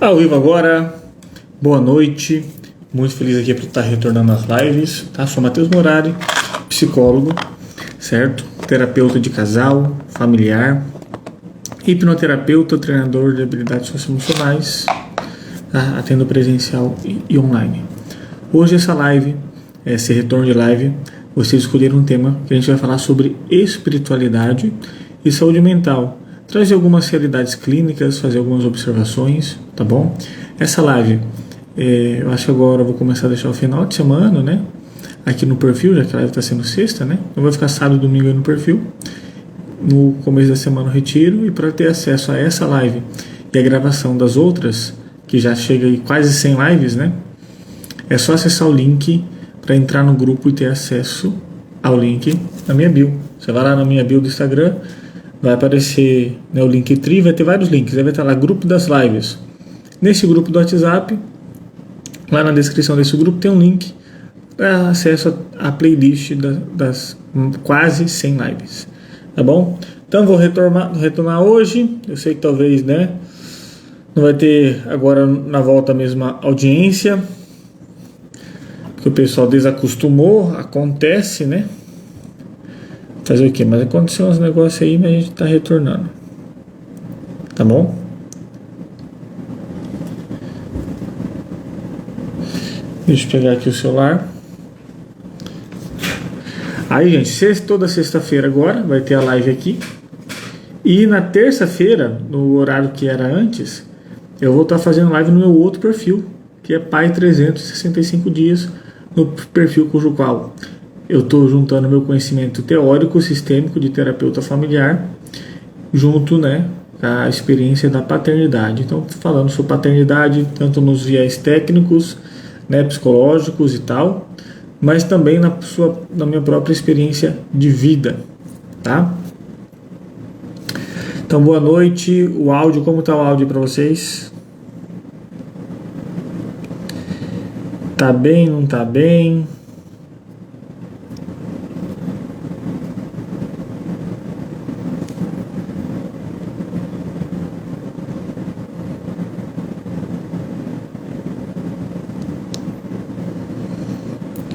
Ao vivo agora, boa noite, muito feliz aqui por estar retornando às lives, tá? Sou Matheus Morari, psicólogo, certo? Terapeuta de casal, familiar, hipnoterapeuta, treinador de habilidades socioemocionais, tá? Atendo presencial e online. Hoje essa live, esse retorno de live, vocês escolheram um tema que a gente vai falar sobre espiritualidade e saúde mental. Trazer algumas realidades clínicas, fazer algumas observações, tá bom? Essa live, eu acho que agora eu vou começar a deixar o final de semana, né? Aqui no perfil, já que a live está sendo sexta, né? Então vai ficar sábado e domingo aí no perfil. No começo da semana eu retiro, e para ter acesso a essa live e a gravação das outras, que já chega aí quase 100 lives, né? É só acessar o link para entrar no grupo e ter acesso ao link na minha bio. Você vai lá na minha bio do Instagram, vai aparecer, né, o Linktree, vai ter vários links, aí vai estar lá, grupo das lives. Nesse grupo do WhatsApp, lá na descrição desse grupo tem um link para acesso à playlist das quase 100 lives, tá bom? Então vou retornar hoje, eu sei que talvez, né, não vai ter agora na volta a mesma audiência, porque o pessoal desacostumou, acontece, né? Fazer o quê? Mas aconteceu uns negócios aí, mas a gente tá retornando. Tá bom? Deixa eu pegar aqui o celular. Aí, gente, toda sexta-feira agora vai ter a live aqui. E na terça-feira, no horário que era antes, eu vou estar fazendo live no meu outro perfil, que é Pai 365 Dias, no perfil cujo qual eu estou juntando meu conhecimento teórico, sistêmico de terapeuta familiar, junto, né, a experiência da paternidade. Então, falando sobre paternidade, tanto nos viés técnicos, né, psicológicos e tal, mas também na minha própria experiência de vida, tá? Então, boa noite. O áudio, como está o áudio para vocês? Tá bem, não tá bem?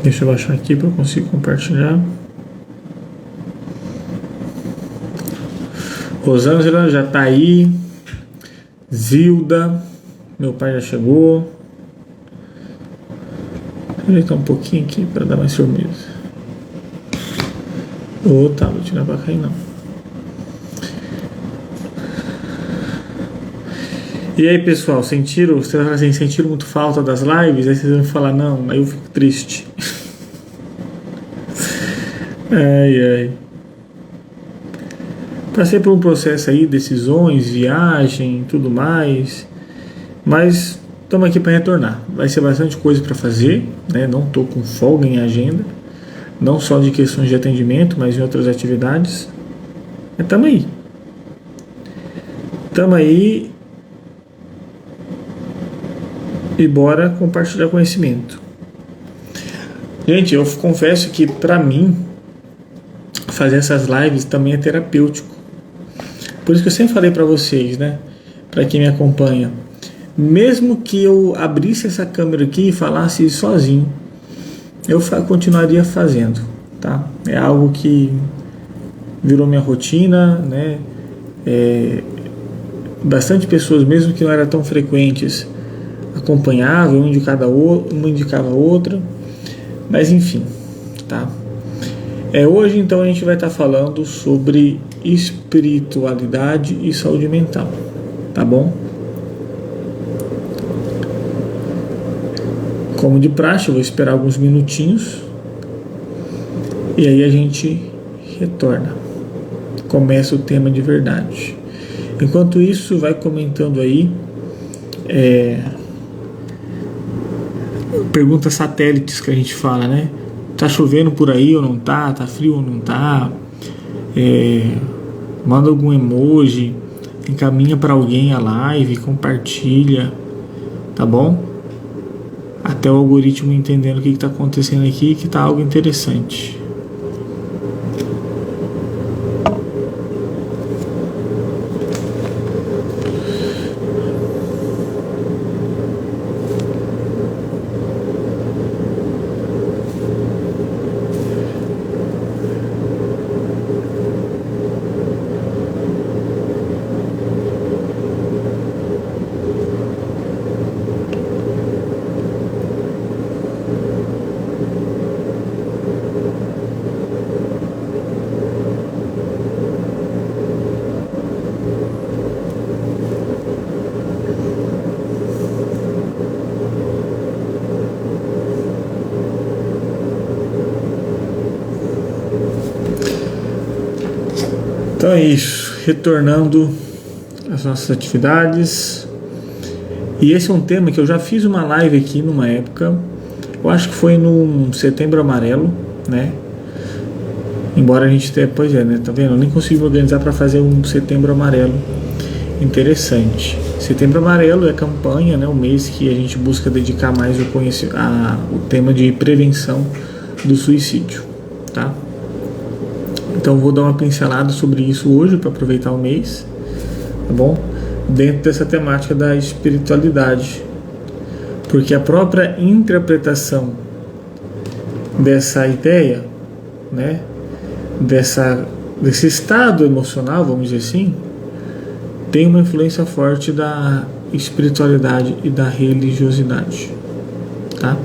Deixa eu baixar aqui para eu conseguir compartilhar. Rosângela já tá aí. Zilda, meu pai já chegou. Vou ajeitar um pouquinho aqui para dar mais firmeza. Tá, vou tirar para cair não. E aí, pessoal, vocês assim, sentiram muito falta das lives? Aí vocês vão falar, não, aí eu fico triste. Ai. Passei por um processo aí, decisões, viagem, tudo mais, mas estamos aqui para retornar. Vai ser bastante coisa para fazer, né? Não estou com folga em agenda, não só de questões de atendimento, mas em outras atividades. Estamos aí. Estamos aí. E bora compartilhar conhecimento. Gente, eu confesso que para mim fazer essas lives também é terapêutico. Por isso que eu sempre falei para vocês, né? Para quem me acompanha, mesmo que eu abrisse essa câmera aqui e falasse sozinho, eu continuaria fazendo, tá? É algo que virou minha rotina, né? Bastante pessoas, mesmo que não eram tão frequentes, acompanhavam, uma indicava a outra, mas enfim, tá? Hoje então a gente vai estar falando sobre espiritualidade e saúde mental, tá bom? Como de praxe, eu vou esperar alguns minutinhos e aí a gente retorna, começa o tema de verdade. Enquanto isso, vai comentando aí perguntas satélites que a gente fala, né? Tá chovendo por aí ou não tá? Tá frio ou não tá? Manda algum emoji, encaminha para alguém a live, compartilha, tá bom? Até o algoritmo entendendo o que está acontecendo aqui, que tá algo interessante. Então é isso, retornando às nossas atividades. E esse é um tema que eu já fiz uma live aqui numa época, eu acho que foi no Setembro Amarelo, né? Embora a gente tenha, pois é, né? Tá vendo? Eu nem consigo me organizar para fazer um Setembro Amarelo interessante. Setembro Amarelo é a campanha, né? O mês que a gente busca dedicar mais o tema de prevenção do suicídio, tá? Então vou dar uma pincelada sobre isso hoje para aproveitar o mês, tá bom? Dentro dessa temática da espiritualidade, porque a própria interpretação dessa ideia, né? Desse estado emocional, vamos dizer assim, tem uma influência forte da espiritualidade e da religiosidade, tá?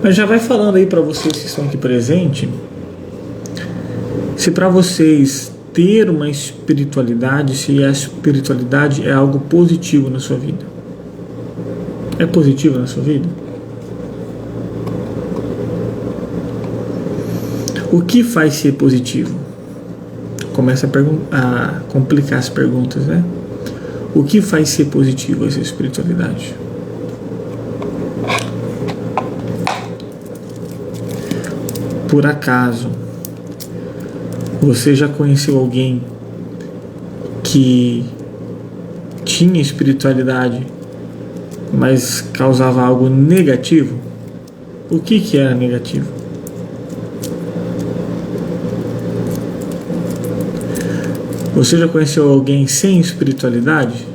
Mas já vai falando aí para vocês que estão aqui presentes, se para vocês ter uma espiritualidade, se a espiritualidade é algo positivo na sua vida. É positivo na sua vida? O que faz ser positivo? Começa a complicar as perguntas, né? O que faz ser positivo essa espiritualidade? Por acaso, você já conheceu alguém que tinha espiritualidade, mas causava algo negativo? O que era negativo? Você já conheceu alguém sem espiritualidade?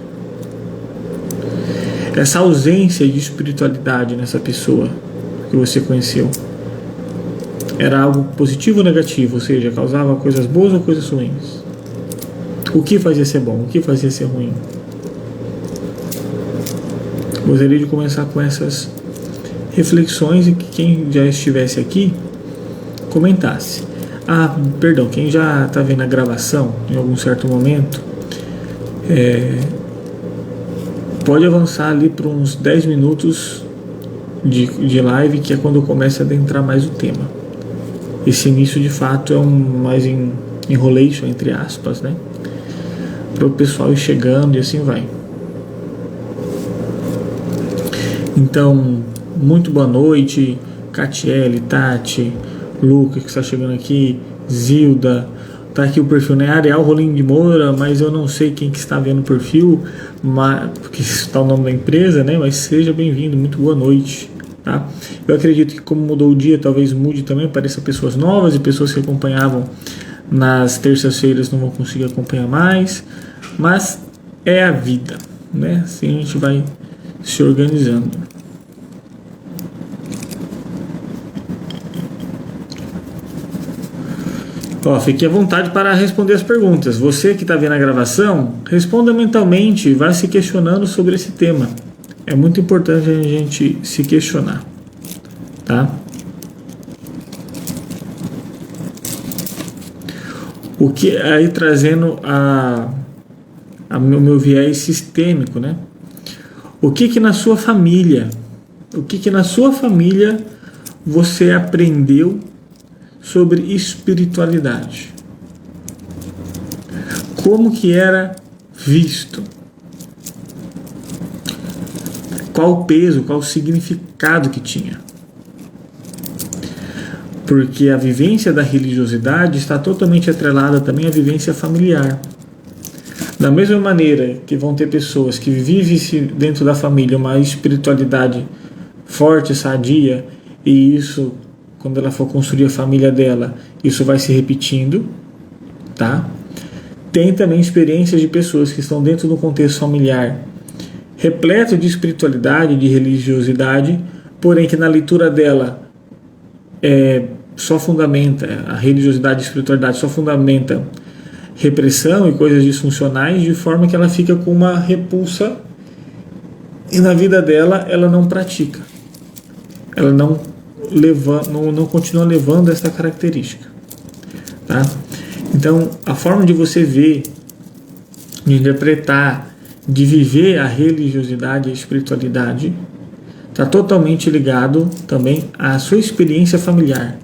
Essa ausência de espiritualidade nessa pessoa que você conheceu era algo positivo ou negativo? Ou seja, causava coisas boas ou coisas ruins? O que fazia ser bom? O que fazia ser ruim? Gostaria de começar com essas reflexões e que quem já estivesse aqui comentasse. Perdão, quem já está vendo a gravação em algum certo momento, pode avançar ali por uns 10 minutos de live, que é quando começa a adentrar mais o tema. Esse início de fato é mais enrolation, entre aspas, né? Para o pessoal ir chegando e assim vai. Então, muito boa noite, Catiele, Tati, Lucas que está chegando aqui, Zilda, tá aqui o perfil, né? Areal Rolim de Moura, mas eu não sei quem que está vendo o perfil, porque isso está o nome da empresa, né? Mas seja bem-vindo, muito boa noite, tá? Eu acredito que como mudou o dia, talvez mude também, apareça pessoas novas e pessoas que acompanhavam nas terças-feiras não vão conseguir acompanhar mais, mas é a vida, né? Assim a gente vai se organizando. Fique à vontade para responder as perguntas. Você que está vendo a gravação, responda mentalmente e vá se questionando sobre esse tema. É muito importante a gente se questionar, tá? O que aí trazendo o meu viés sistêmico, né? O que na sua família, você aprendeu sobre espiritualidade? Como que era visto? Qual o peso, qual o significado que tinha? Porque a vivência da religiosidade está totalmente atrelada também à vivência familiar. Da mesma maneira que vão ter pessoas que vivem dentro da família uma espiritualidade forte, sadia, e isso, quando ela for construir a família dela, isso vai se repetindo, tá? Tem também experiências de pessoas que estão dentro do contexto familiar repleto de espiritualidade, de religiosidade, porém que na leitura dela só fundamenta, a religiosidade e a espiritualidade só fundamenta repressão e coisas disfuncionais, de forma que ela fica com uma repulsa e na vida dela ela não pratica, ela não continua levando essa característica, tá? Então a forma de você ver, de interpretar, de viver a religiosidade e a espiritualidade está totalmente ligado também à sua experiência familiar,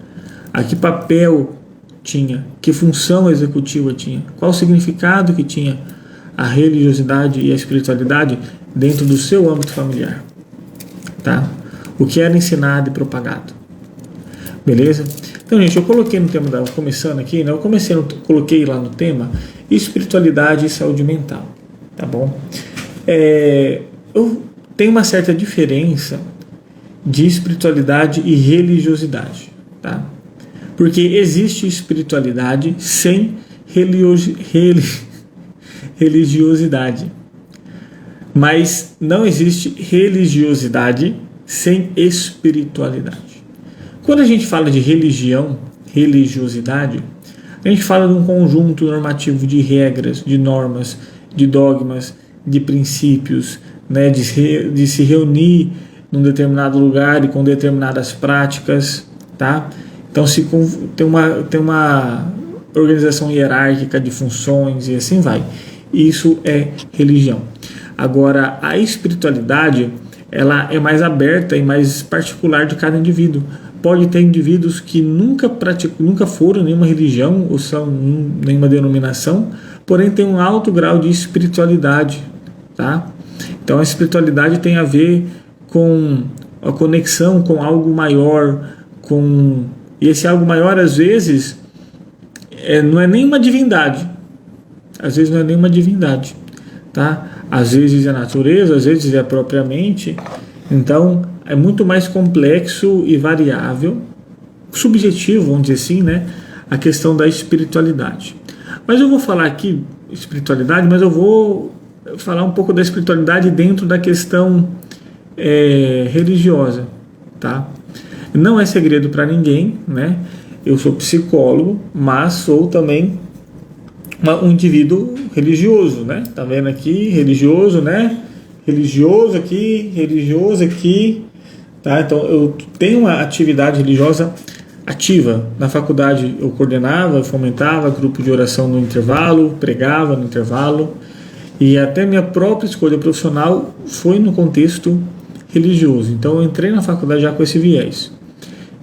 a que papel tinha, que função executiva tinha, qual o significado que tinha a religiosidade e a espiritualidade dentro do seu âmbito familiar, tá? O que era ensinado e propagado, beleza? Então, gente, eu coloquei no tema, começando aqui, né? Coloquei lá no tema espiritualidade e saúde mental, tá bom? Eu tenho uma certa diferença de espiritualidade e religiosidade, tá? Porque existe espiritualidade sem religiosidade, mas não existe religiosidade sem espiritualidade. Quando a gente fala de religiosidade, a gente fala de um conjunto normativo de regras, de normas, de dogmas, de princípios, né, de se reunir num determinado lugar e com determinadas práticas, tá? Então tem uma organização hierárquica de funções e assim vai. Isso é religião. Agora, a espiritualidade, ela é mais aberta e mais particular de cada indivíduo. Pode ter indivíduos que nunca foram nenhuma religião ou são nenhuma denominação, porém tem um alto grau de espiritualidade, tá? Então a espiritualidade tem a ver com a conexão com algo maior, e esse algo maior às vezes não é nem uma divindade, tá? Às vezes é a natureza, às vezes é a própria mente. Então é muito mais complexo e variável, subjetivo, vamos dizer assim, né? A questão da espiritualidade. Mas eu vou falar aqui espiritualidade, mas eu vou falar um pouco da espiritualidade dentro da questão religiosa, tá? Não é segredo para ninguém, né? Eu sou psicólogo, mas sou também um indivíduo religioso, né? Tá vendo aqui, religioso, né? Religioso aqui, tá? Então eu tenho uma atividade religiosa ativa. Na faculdade eu coordenava, fomentava grupo de oração no intervalo, pregava no intervalo, e até minha própria escolha profissional foi no contexto religioso. Então eu entrei na faculdade já com esse viés,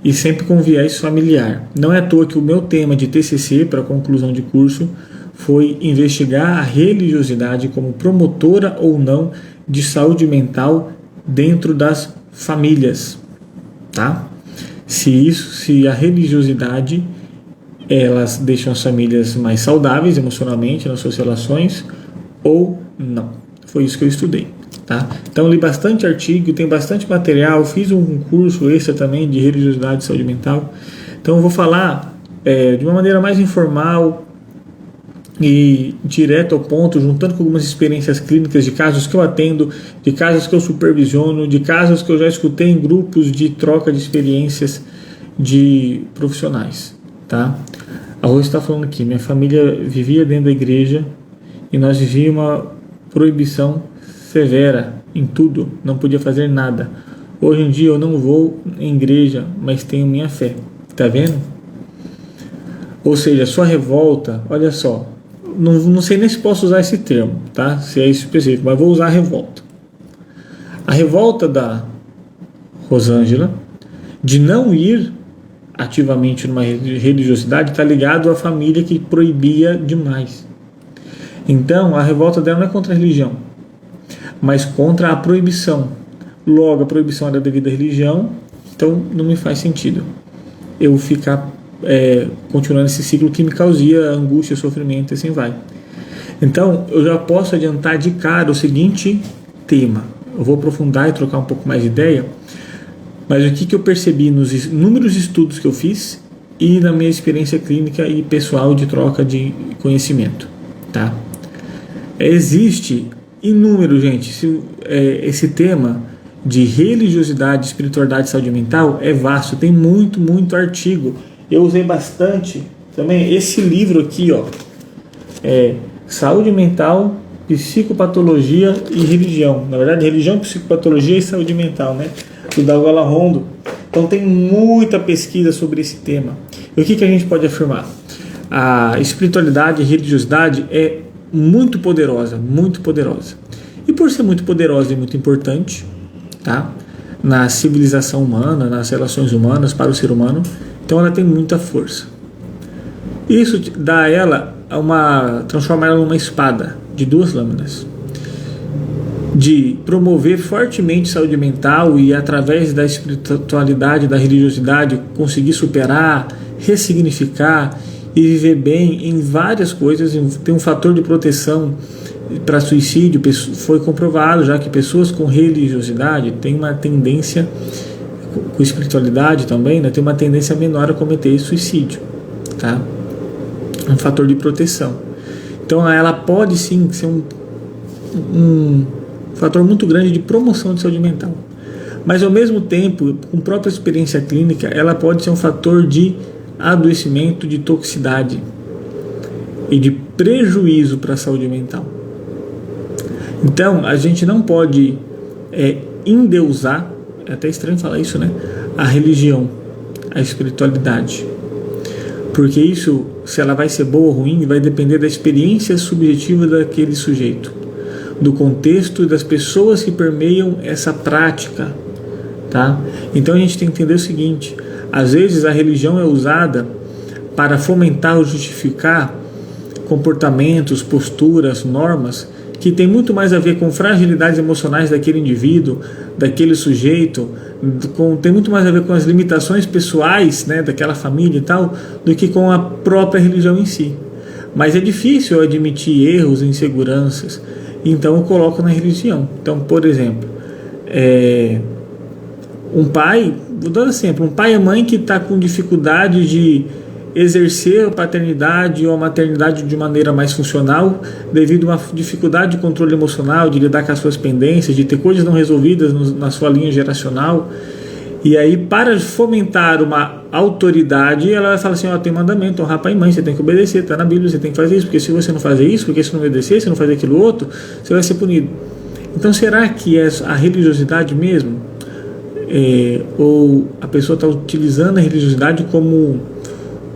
e sempre com viés familiar. Não é à toa que o meu tema de TCC para conclusão de curso foi investigar a religiosidade como promotora ou não de saúde mental dentro das famílias, tá? Se a religiosidade, elas deixam as famílias mais saudáveis emocionalmente nas suas relações ou não. Foi isso que eu estudei, tá? Então eu li bastante artigo, tem bastante material, fiz um curso extra também de religiosidade e saúde mental. Então eu vou falar de uma maneira mais informal e direto ao ponto, juntando com algumas experiências clínicas de casos que eu atendo, de casos que eu supervisiono, de casos que eu já escutei em grupos de troca de experiências de profissionais, tá? A Rose está falando aqui, minha família vivia dentro da igreja e nós vivíamos uma proibição severa em tudo, não podia fazer nada. Hoje em dia eu não vou em igreja, mas tenho minha fé, tá vendo? Ou seja, sua revolta, olha só, não sei nem se posso usar esse termo, tá? Se é específico, mas vou usar a revolta. A revolta da Rosângela de não ir ativamente numa religiosidade está ligado à família que proibia demais. Então a revolta dela não é contra a religião, mas contra a proibição. Logo, a proibição era devido à religião, então não me faz sentido eu ficar continuando esse ciclo que me causia angústia, sofrimento e assim vai. Então eu já posso adiantar de cara o seguinte tema. Eu vou aprofundar e trocar um pouco mais de ideia, mas o que eu percebi nos inúmeros estudos que eu fiz e na minha experiência clínica e pessoal de troca de conhecimento, tá? Existe inúmero, gente, esse tema de religiosidade, espiritualidade e saúde mental é vasto, tem muito artigo. Eu usei bastante também esse livro aqui, ó, Saúde Mental, Psicopatologia e Religião. Na verdade, Religião, Psicopatologia e Saúde Mental, né? Do Dalgala Rondo. Então tem muita pesquisa sobre esse tema. E o que a gente pode afirmar? A espiritualidade e religiosidade é muito poderosa. E por ser muito poderosa e muito importante, tá? Na civilização humana, nas relações humanas, para o ser humano, então ela tem muita força. Isso dá a ela transforma ela numa espada de 2 lâminas, de promover fortemente saúde mental e, através da espiritualidade, da religiosidade, conseguir superar, ressignificar e viver bem em várias coisas. Tem um fator de proteção para suicídio. Foi comprovado já que pessoas com religiosidade têm uma tendência, com espiritualidade também, né, tem uma tendência menor a cometer suicídio, tá? Um fator de proteção. Então ela pode sim ser um fator muito grande de promoção de saúde mental, mas ao mesmo tempo, com própria experiência clínica, ela pode ser um fator de adoecimento, de toxicidade e de prejuízo para a saúde mental. Então a gente não pode endeusar, é até estranho falar isso, né, a religião, a espiritualidade, porque isso, se ela vai ser boa ou ruim, vai depender da experiência subjetiva daquele sujeito, do contexto e das pessoas que permeiam essa prática, tá? Então a gente tem que entender o seguinte: às vezes a religião é usada para fomentar ou justificar comportamentos, posturas, normas que tem muito mais a ver com fragilidades emocionais daquele indivíduo, daquele sujeito, tem muito mais a ver com as limitações pessoais, né, daquela família e tal, do que com a própria religião em si. Mas é difícil admitir erros, inseguranças, então eu coloco na religião. Então, por exemplo, um pai, vou dar um exemplo, um pai e mãe que está com dificuldade de exercer a paternidade ou a maternidade de maneira mais funcional, devido a uma dificuldade de controle emocional, de lidar com as suas pendências, de ter coisas não resolvidas na sua linha geracional. E aí, para fomentar uma autoridade, ela vai falar assim: tem mandamento, honrar pai e mãe, você tem que obedecer, está na Bíblia, você tem que fazer isso, porque se você não fazer isso, porque se não obedecer, se não fazer aquilo outro, você vai ser punido. Então, será que é a religiosidade mesmo? Ou a pessoa está utilizando a religiosidade como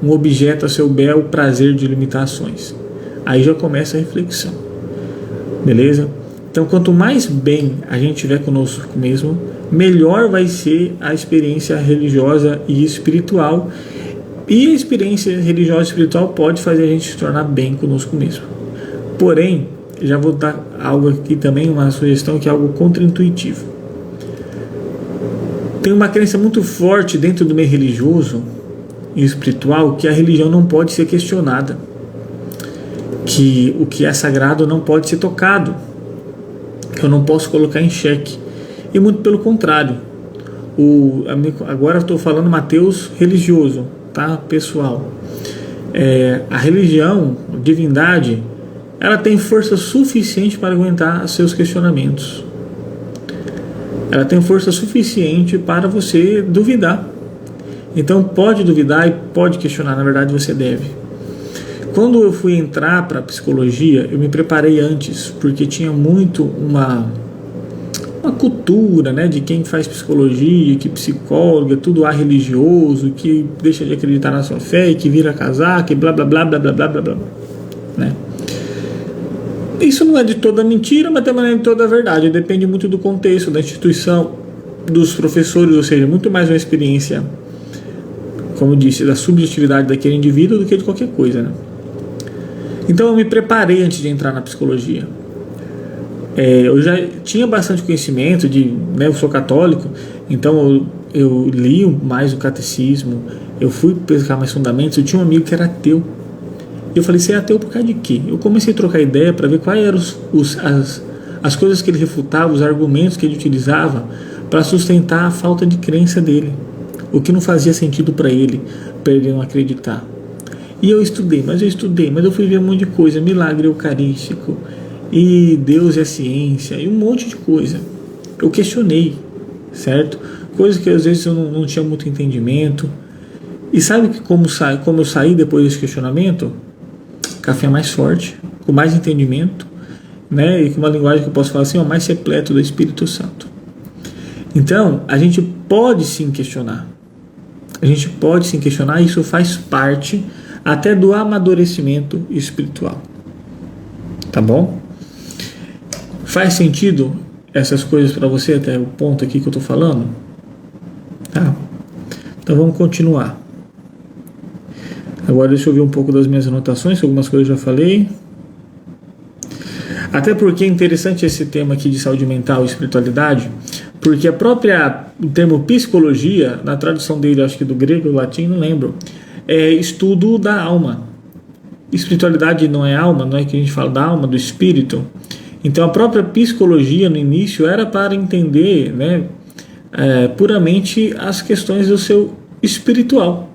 um objeto a seu bel prazer de limitações? Aí já começa a reflexão, beleza? Então, quanto mais bem a gente tiver conosco mesmo, melhor vai ser a experiência religiosa e espiritual. E a experiência religiosa e espiritual pode fazer a gente se tornar bem conosco mesmo. Porém, já vou dar algo aqui também, uma sugestão que é algo contraintuitivo. Tem uma crença muito forte dentro do meio religioso e espiritual que a religião não pode ser questionada, que o que é sagrado não pode ser tocado, que eu não posso colocar em xeque. E muito pelo contrário. Agora eu estou falando Mateus religioso, tá, pessoal? A religião, a divindade, ela tem força suficiente para aguentar seus questionamentos. Ela tem força suficiente para você duvidar. Então pode duvidar e pode questionar, na verdade você deve. Quando eu fui entrar para a psicologia, eu me preparei antes, porque tinha muito uma cultura, né, de quem faz psicologia, que psicólogo é tudo religioso, que deixa de acreditar na sua fé e que vira casaca e blá blá blá blá blá blá blá blá, né? Isso não é de toda mentira, mas também não é de toda verdade. Depende muito do contexto, da instituição, dos professores, ou seja, muito mais uma experiência, como eu disse, da subjetividade daquele indivíduo do que de qualquer coisa, né? Então eu me preparei antes de entrar na psicologia. Eu já tinha bastante conhecimento né, eu sou católico, então eu li mais o catecismo, eu fui pescar mais fundamentos. Eu tinha um amigo que era ateu. Eu falei: você é ateu por causa de quê? Eu comecei a trocar ideia para ver quais eram as coisas que ele refutava, os argumentos que ele utilizava para sustentar a falta de crença dele, o que não fazia sentido para ele não acreditar. E eu estudei, mas eu fui ver um monte de coisa, milagre eucarístico, e Deus é a ciência, e um monte de coisa. Eu questionei, certo? Coisas que às vezes eu não tinha muito entendimento. E sabe como eu saí depois desse questionamento? Café mais forte, com mais entendimento, né? E com uma linguagem que eu posso falar assim, mais repleto do Espírito Santo. Então, a gente pode sim questionar. E isso faz parte até do amadurecimento espiritual. Tá bom? Faz sentido essas coisas para você até o ponto aqui que eu estou falando? Tá? Então vamos continuar. Agora deixa eu ver um pouco das minhas anotações, algumas coisas eu já falei. Até porque é interessante esse tema aqui de saúde mental e espiritualidade, porque o termo psicologia, na tradução dele, acho que do grego ou latim, não lembro, é estudo da alma. Espiritualidade não é alma, não é que a gente fala da alma, do espírito. Então a própria psicologia no início era para entender, né, puramente as questões do seu espiritual.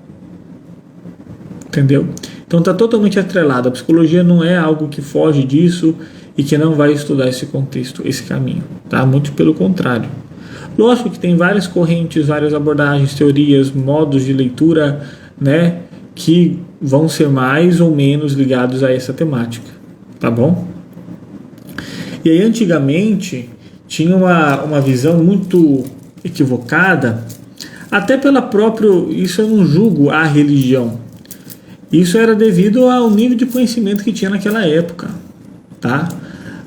Entendeu? Então está totalmente atrelado. A psicologia não é algo que foge disso e que não vai estudar esse contexto, esse caminho. Tá? Muito pelo contrário. Lógico que tem várias correntes, várias abordagens, teorias, modos de leitura, né, que vão ser mais ou menos ligados a essa temática. Tá bom? E aí antigamente tinha uma visão muito equivocada, até pela própria, isso eu não julgo a religião. Isso era devido ao nível de conhecimento que tinha naquela época, tá?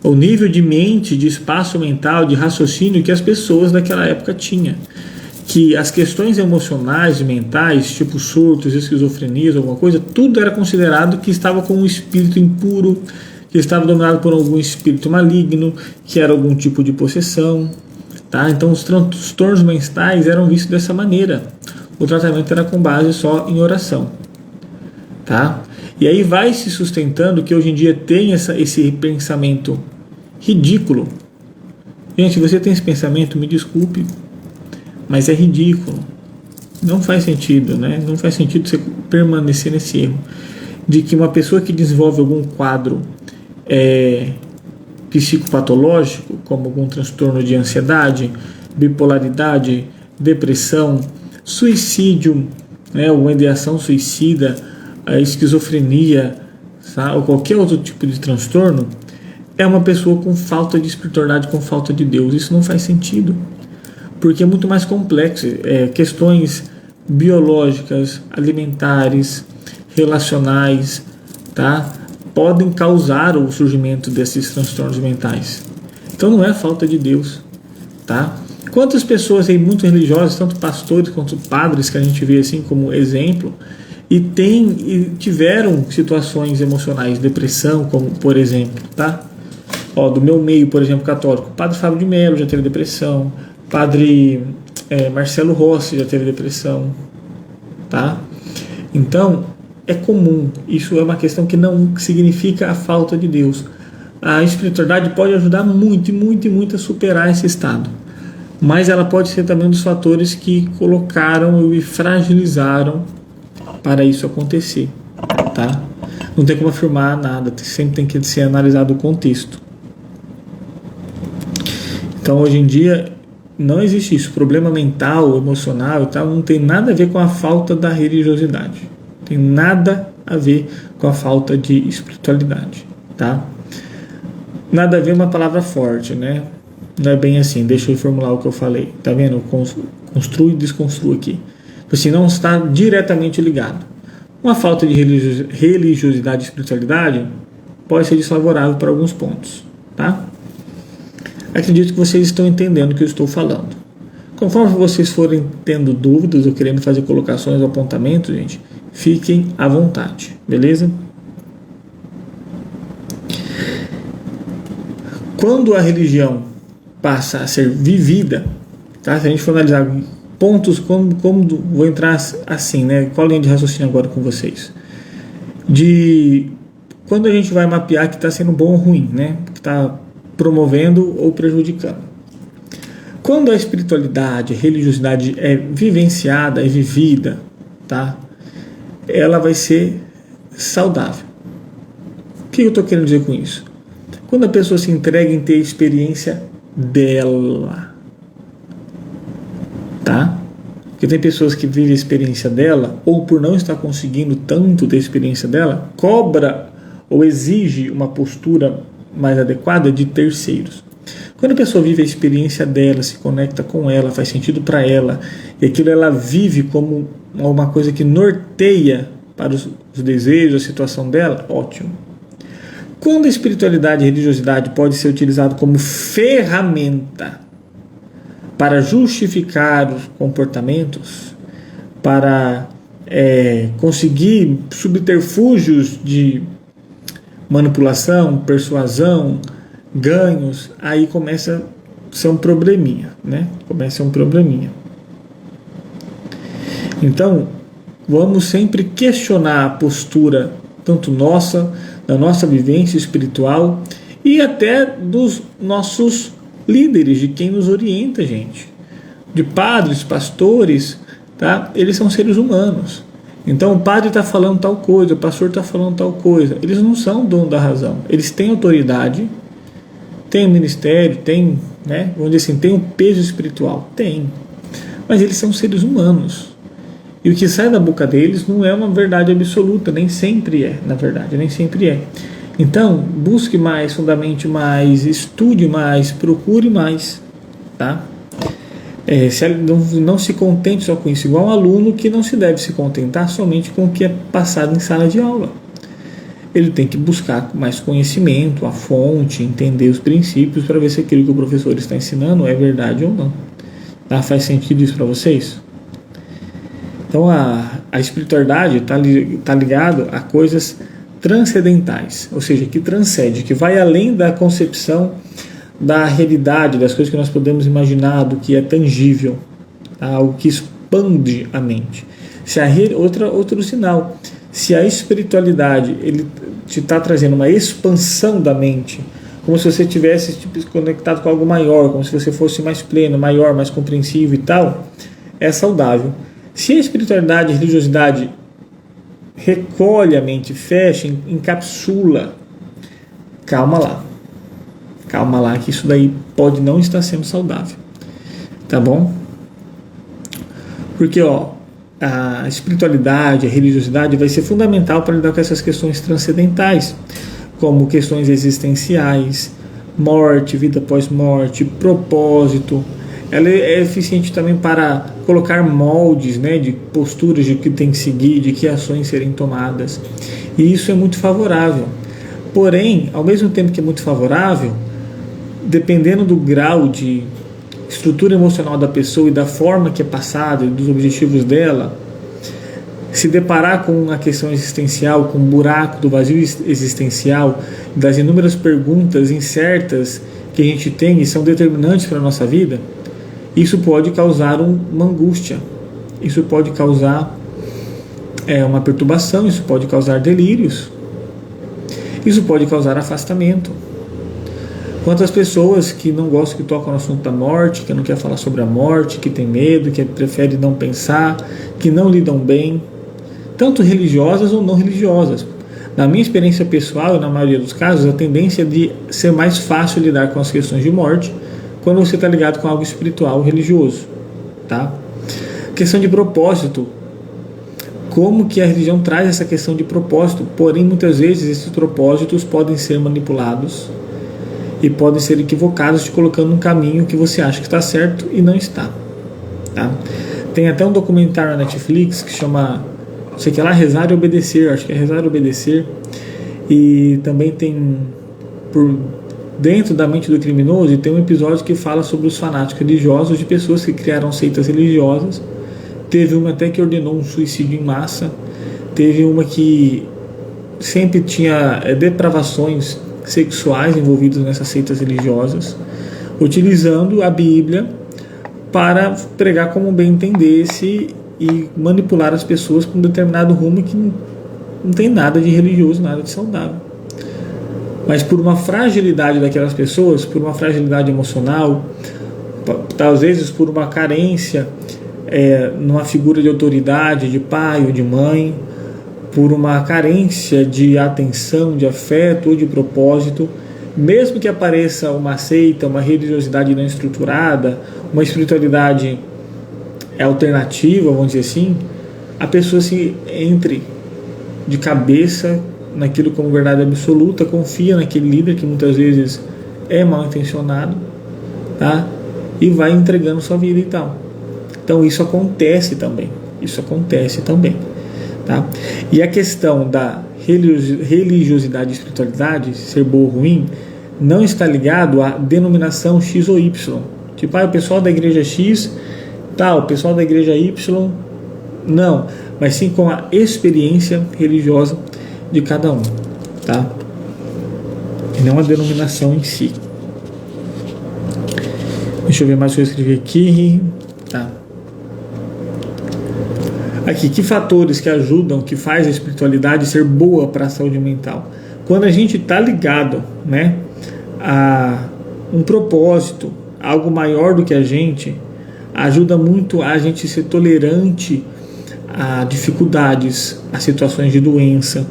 O nível de mente, de espaço mental, de raciocínio que as pessoas daquela época tinham. Que as questões emocionais e mentais, tipo surtos, esquizofrenias, alguma coisa, tudo era considerado que estava com um espírito impuro, que estava dominado por algum espírito maligno, que era algum tipo de possessão, tá? Então os transtornos mentais eram vistos dessa maneira. O tratamento era com base só em oração. Tá? E aí vai se sustentando que hoje em dia tem esse pensamento ridículo. Gente, você tem esse pensamento, me desculpe, mas é ridículo. Não faz sentido, né? Não faz sentido você permanecer nesse erro de que uma pessoa que desenvolve algum quadro psicopatológico, como algum transtorno de ansiedade, bipolaridade, depressão, suicídio, né, ou ideação suicida, a esquizofrenia, tá? Ou qualquer outro tipo de transtorno, é uma pessoa com falta de espiritualidade, com falta de Deus. Isso não faz sentido, porque é muito mais complexo. Questões biológicas, alimentares, relacionais, tá? Podem causar o surgimento desses transtornos mentais. Então não é falta de Deus, tá? Quantas pessoas aí muito religiosas, tanto pastores quanto padres, que a gente vê assim como exemplo, e tiveram situações emocionais, depressão, como por exemplo, tá? Do meu meio, por exemplo, católico, Padre Fábio de Mello já teve depressão, Padre Marcelo Rossi já teve depressão, tá? Então, é comum, isso é uma questão que não significa a falta de Deus. A espiritualidade pode ajudar muito, muito e muito a superar esse estado, mas ela pode ser também um dos fatores que colocaram e fragilizaram para isso acontecer, tá? Não tem como afirmar nada, sempre tem que ser analisado o contexto. Então hoje em dia não existe isso, problema mental, emocional e tal, não tem nada a ver com a falta da religiosidade, tem nada a ver com a falta de espiritualidade, tá? Nada a ver é uma palavra forte, né? Não é bem assim, deixa eu formular o que eu falei, tá vendo? Construo e desconstruo aqui. Assim, não está diretamente ligado. Uma falta de religiosidade e espiritualidade pode ser desfavorável para alguns pontos, tá? Acredito que vocês estão entendendo o que eu estou falando. Conforme vocês forem tendo dúvidas ou querendo fazer colocações ou apontamentos, gente, fiquem à vontade, beleza? Quando a religião passa a ser vivida, tá? Se a gente for analisar pontos, como vou entrar assim, né? Qual linha de raciocínio agora com vocês? De quando a gente vai mapear que está sendo bom ou ruim, né? Que está promovendo ou prejudicando. Quando a espiritualidade, a religiosidade é vivenciada, é vivida, tá? Ela vai ser saudável. O que eu estou querendo dizer com isso? Quando a pessoa se entrega em ter a experiência dela, tá? Porque tem pessoas que vivem a experiência dela, ou por não estar conseguindo tanto da experiência dela, cobra ou exige uma postura mais adequada de terceiros. Quando a pessoa vive a experiência dela, se conecta com ela, faz sentido para ela, e aquilo ela vive como uma coisa que norteia para os desejos, a situação dela, ótimo. Quando a espiritualidade e a religiosidade pode ser utilizado como ferramenta para justificar os comportamentos, para conseguir subterfúgios de manipulação, persuasão, ganhos, aí começa a ser um probleminha, né? Começa a ser um probleminha. Então, vamos sempre questionar a postura, tanto nossa, da nossa vivência espiritual e até dos nossos líderes, de quem nos orienta, gente. De padres, pastores, tá? Eles são seres humanos. Então o padre está falando tal coisa, o pastor está falando tal coisa. Eles não são dono da razão. Eles têm autoridade, têm ministério, têm, né, vamos dizer assim, têm um peso espiritual. Tem. Mas eles são seres humanos. E o que sai da boca deles não é uma verdade absoluta, nem sempre é, na verdade, nem sempre é. Então, busque mais, fundamente mais, estude mais, procure mais, tá? Não se contente só com isso, igual um aluno que não se deve se contentar somente com o que é passado em sala de aula. Ele tem que buscar mais conhecimento, a fonte, entender os princípios para ver se aquilo que o professor está ensinando é verdade ou não. Tá? Faz sentido isso para vocês? Então a espiritualidade está ligado a coisas transcendentais, ou seja, que transcende, que vai além da concepção da realidade, das coisas que nós podemos imaginar, do que é tangível, tá? O que expande a mente. Outro sinal, se a espiritualidade ele te está trazendo uma expansão da mente, como se você tivesse conectado com algo maior, como se você fosse mais pleno, maior, mais compreensivo e tal, é saudável. Se a espiritualidade, a religiosidade recolhe a mente, fecha, encapsula, calma lá, que isso daí pode não estar sendo saudável, tá bom? Porque a espiritualidade, a religiosidade vai ser fundamental para lidar com essas questões transcendentais, como questões existenciais, morte, vida pós-morte, propósito. Ela é eficiente também para colocar moldes, né, de posturas de que tem que seguir, de que ações serem tomadas. E isso é muito favorável. Porém, ao mesmo tempo que é muito favorável, dependendo do grau de estrutura emocional da pessoa e da forma que é passada e dos objetivos dela, se deparar com a questão existencial, com o buraco do vazio existencial, das inúmeras perguntas incertas que a gente tem e são determinantes para a nossa vida, isso pode causar uma angústia, isso pode causar uma perturbação, isso pode causar delírios, isso pode causar afastamento. Quantas pessoas que não gostam que tocam no assunto da morte, que não quer falar sobre a morte, que tem medo, que prefere não pensar, que não lidam bem, tanto religiosas ou não religiosas. Na minha experiência pessoal, e na maioria dos casos, a tendência é de ser mais fácil lidar com as questões de morte quando você está ligado com algo espiritual ou religioso, tá? Questão de propósito. Como que a religião traz essa questão de propósito? Porém, muitas vezes esses propósitos podem ser manipulados e podem ser equivocados, te colocando num caminho que você acha que está certo e não está, tá? Tem até um documentário na Netflix que chama, sei que lá, Rezar e Obedecer, acho que é Rezar e Obedecer, e também tem por dentro da mente do criminoso, e tem um episódio que fala sobre os fanáticos religiosos, de pessoas que criaram seitas religiosas. Teve uma até que ordenou um suicídio em massa, teve uma que sempre tinha depravações sexuais envolvidas nessas seitas religiosas, utilizando a Bíblia para pregar como bem entendesse e manipular as pessoas para um determinado rumo que não tem nada de religioso, nada de saudável. Mas por uma fragilidade daquelas pessoas, por uma fragilidade emocional, às vezes por uma carência numa figura de autoridade, de pai ou de mãe, por uma carência de atenção, de afeto ou de propósito, mesmo que apareça uma seita, uma religiosidade não estruturada, uma espiritualidade alternativa, vamos dizer assim, a pessoa se entre de cabeça naquilo como verdade absoluta, confia naquele líder que muitas vezes é mal intencionado, tá? E vai entregando sua vida e tal. Então isso acontece também, tá? E a questão da religiosidade e espiritualidade, ser boa ou ruim, não está ligado à denominação X ou Y. Tipo, o pessoal da igreja X, o pessoal da igreja Y Não, mas sim com a experiência religiosa de cada um, tá? E não a denominação em si. Deixa eu ver mais o que eu escrevi aqui. Tá. Aqui, que fatores que ajudam, que faz a espiritualidade ser boa para a saúde mental? Quando a gente está ligado, né, a um propósito, algo maior do que a gente, ajuda muito a gente ser tolerante a dificuldades, a situações de doença,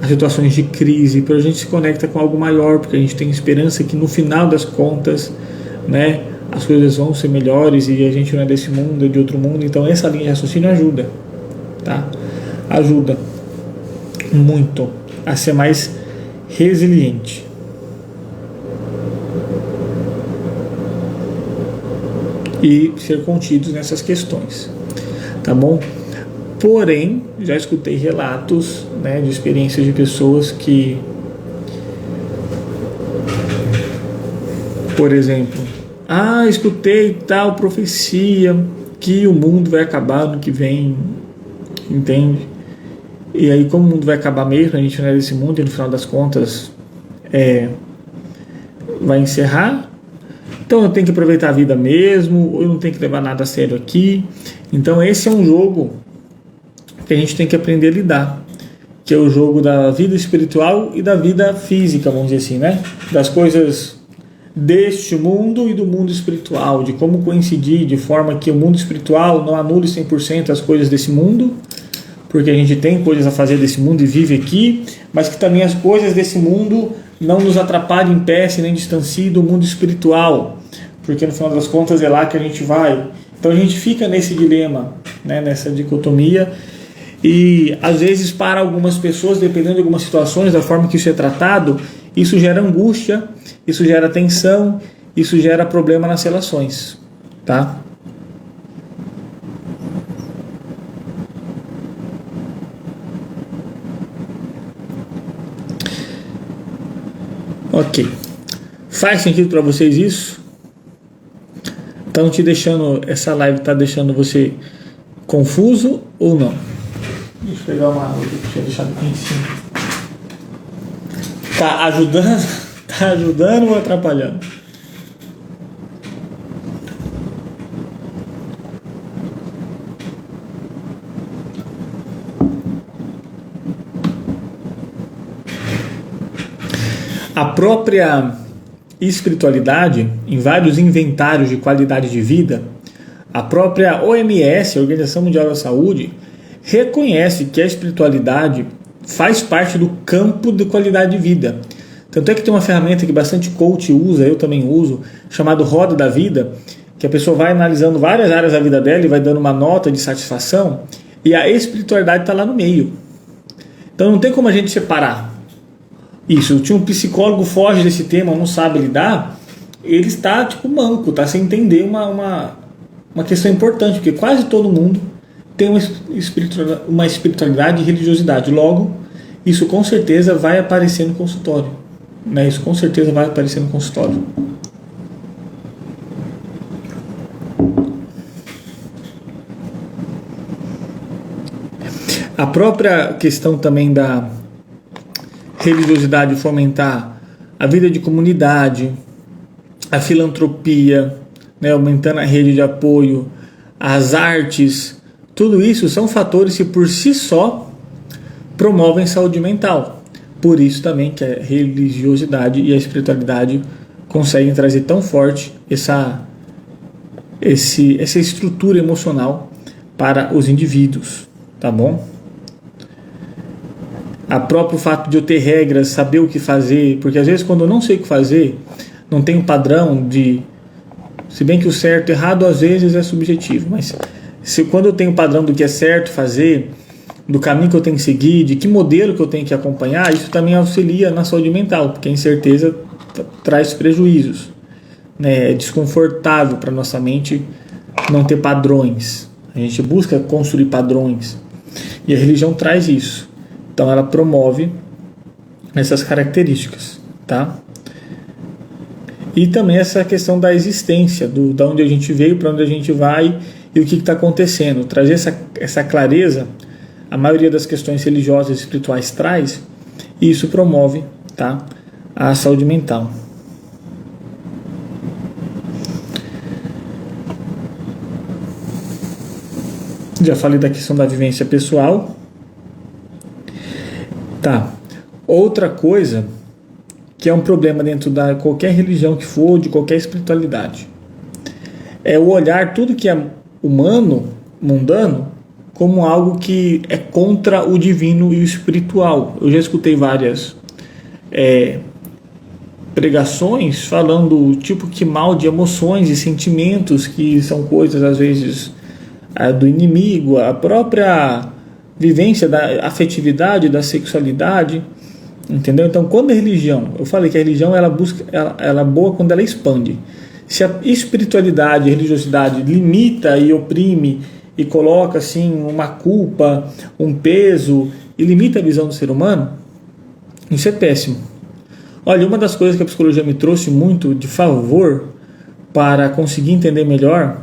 a situações de crise, porque a gente se conecta com algo maior, porque a gente tem esperança que no final das contas, né, as coisas vão ser melhores e a gente não é desse mundo, é de outro mundo. Então essa linha de raciocínio ajuda, tá? Ajuda muito a ser mais resiliente. E ser contidos nessas questões, tá bom? Porém, já escutei relatos, né, de experiências de pessoas que, por exemplo, escutei tal profecia que o mundo vai acabar no que vem, entende? E aí, como o mundo vai acabar mesmo, a gente não é desse mundo e no final das contas vai encerrar. Então eu tenho que aproveitar a vida mesmo, eu não tenho que levar nada a sério aqui. Então esse é um jogo que a gente tem que aprender a lidar, que é o jogo da vida espiritual e da vida física, vamos dizer assim, né? Das coisas deste mundo e do mundo espiritual, de como coincidir de forma que o mundo espiritual não anule 100% as coisas desse mundo, porque a gente tem coisas a fazer desse mundo e vive aqui, mas que também as coisas desse mundo não nos atrapalhem, impeçam nem distanciem do mundo espiritual, porque no final das contas é lá que a gente vai. Então a gente fica nesse dilema, né, nessa dicotomia, e às vezes para algumas pessoas, dependendo de algumas situações, da forma que isso é tratado, isso gera angústia, isso gera tensão, isso gera problema nas relações, tá? Ok. Faz sentido para vocês isso? Estão te deixando, essa live está deixando você confuso ou não? Deixa eu pegar uma água que eu tinha deixado aqui em cima. Tá ajudando? Tá ajudando ou atrapalhando? A própria espiritualidade, em vários inventários de qualidade de vida, a própria OMS, a Organização Mundial da Saúde, reconhece que a espiritualidade faz parte do campo de qualidade de vida. Tanto é que tem uma ferramenta que bastante coach usa, eu também uso, chamado Roda da Vida, que a pessoa vai analisando várias áreas da vida dela e vai dando uma nota de satisfação, e a espiritualidade está lá no meio. Então não tem como a gente separar isso. Tinha um psicólogo foge desse tema, não sabe lidar, ele está tipo manco, está sem entender uma questão importante, porque quase todo mundo tem uma espiritualidade e religiosidade. Logo, isso com certeza vai aparecer no consultório, né? Isso com certeza vai aparecer no consultório. A própria questão também da religiosidade fomentar a vida de comunidade, a filantropia, né, aumentando a rede de apoio, as artes, tudo isso são fatores que por si só promovem saúde mental. Por isso também que a religiosidade e a espiritualidade conseguem trazer tão forte essa estrutura emocional para os indivíduos, tá bom? A próprio fato de eu ter regras, saber o que fazer, porque às vezes quando eu não sei o que fazer, não tenho padrão de... Se bem que o certo e errado às vezes é subjetivo, mas quando eu tenho padrão do que é certo fazer, do caminho que eu tenho que seguir, de que modelo que eu tenho que acompanhar, isso também auxilia na saúde mental, porque a incerteza traz prejuízos, né? É desconfortável para nossa mente não ter padrões. A gente busca construir padrões e a religião traz isso. Então ela promove essas características, tá? E também essa questão da existência, da onde a gente veio, para onde a gente vai e o que está acontecendo. Trazer essa clareza, a maioria das questões religiosas e espirituais traz, e isso promove, tá, a saúde mental. Já falei da questão da vivência pessoal. Tá. Outra coisa que é um problema dentro da qualquer religião que for, de qualquer espiritualidade, é o olhar tudo que é humano, mundano, como algo que é contra o divino e o espiritual. Eu já escutei várias pregações falando tipo que mal de emoções e sentimentos, que são coisas às vezes do inimigo, a própria vivência da afetividade, da sexualidade, entendeu? Então, quando a religião, eu falei que a religião ela é boa quando ela expande. Se a espiritualidade, a religiosidade limita e oprime e coloca assim uma culpa, um peso e limita a visão do ser humano, isso é péssimo. Olha, uma das coisas que a psicologia me trouxe muito de favor para conseguir entender melhor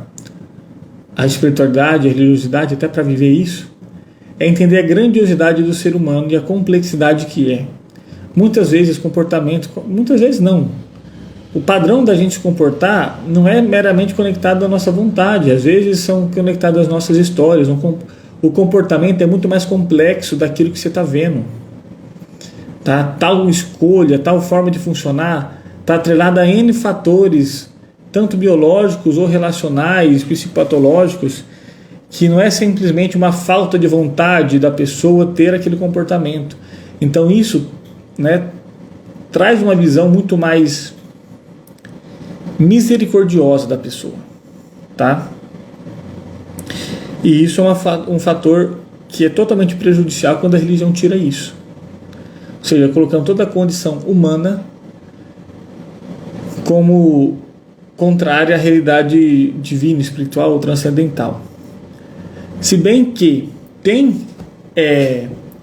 a espiritualidade, a religiosidade, até para viver isso, é entender a grandiosidade do ser humano e a complexidade que é. Muitas vezes comportamento, muitas vezes não. O padrão da gente se comportar não é meramente conectado à nossa vontade, às vezes são conectados às nossas histórias. O comportamento é muito mais complexo daquilo que você está vendo. Tá? Tal escolha, tal forma de funcionar está atrelada a N fatores, tanto biológicos ou relacionais, psicopatológicos, que não é simplesmente uma falta de vontade da pessoa ter aquele comportamento. Então isso, né, traz uma visão muito mais misericordiosa da pessoa, tá? E isso é um fator que é totalmente prejudicial quando a religião tira isso. Ou seja, colocando toda a condição humana como contrária à realidade divina, espiritual ou transcendental. Se bem que tem